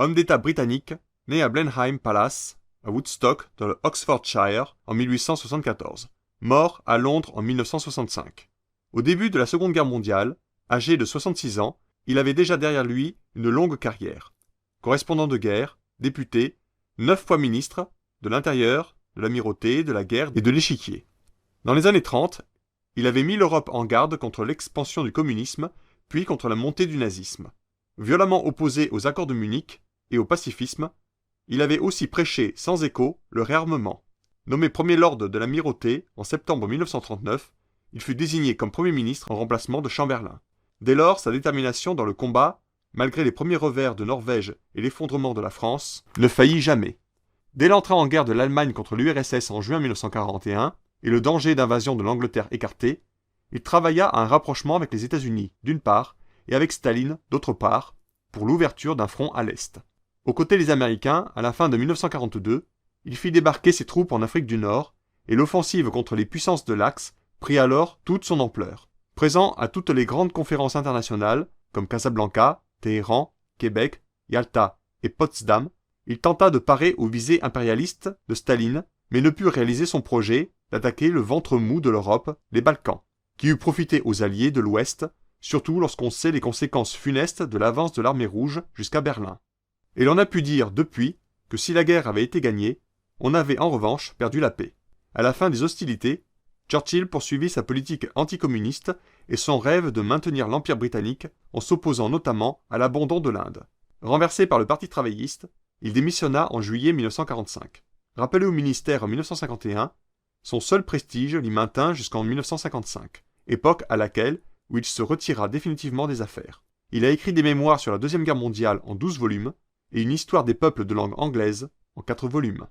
homme d'État britannique, né à Blenheim Palace, à Woodstock, dans le Oxfordshire, en 1874. Mort à Londres en 1965. Au début de la Seconde Guerre mondiale, âgé de 66 ans, il avait déjà derrière lui une longue carrière. Correspondant de guerre, député, 9 fois ministre, de l'Intérieur, de l'Amirauté, de la Guerre et de l'Échiquier. Dans les années 30, il avait mis l'Europe en garde contre l'expansion du communisme, puis contre la montée du nazisme. Violemment opposé aux accords de Munich et au pacifisme, il avait aussi prêché sans écho le réarmement. Nommé Premier Lord de l'Amirauté en septembre 1939, il fut désigné comme Premier ministre en remplacement de Chamberlain. Dès lors, sa détermination dans le combat, malgré les premiers revers de Norvège et l'effondrement de la France, ne faillit jamais. Dès l'entrée en guerre de l'Allemagne contre l'URSS en juin 1941 et le danger d'invasion de l'Angleterre écarté, il travailla à un rapprochement avec les États-Unis, d'une part, et avec Staline, d'autre part, pour l'ouverture d'un front à l'Est. Aux côtés des Américains, à la fin de 1942, il fit débarquer ses troupes en Afrique du Nord, et l'offensive contre les puissances de l'Axe prit alors toute son ampleur. Présent à toutes les grandes conférences internationales, comme Casablanca, Téhéran, Québec, Yalta et Potsdam, il tenta de parer aux visées impérialistes de Staline, mais ne put réaliser son projet d'attaquer le ventre mou de l'Europe, les Balkans, qui eût profité aux alliés de l'Ouest, surtout lorsqu'on sait les conséquences funestes de l'avance de l'armée rouge jusqu'à Berlin. Et l'on a pu dire depuis que si la guerre avait été gagnée, on avait en revanche perdu la paix. À la fin des hostilités, Churchill poursuivit sa politique anticommuniste et son rêve de maintenir l'Empire britannique en s'opposant notamment à l'abandon de l'Inde. Renversé par le Parti travailliste, il démissionna en juillet 1945. Rappelé au ministère en 1951, son seul prestige l'y maintint jusqu'en 1955, époque à laquelle où il se retira définitivement des affaires. Il a écrit des mémoires sur la Deuxième Guerre mondiale en 12 volumes et une histoire des peuples de langue anglaise en 4 volumes.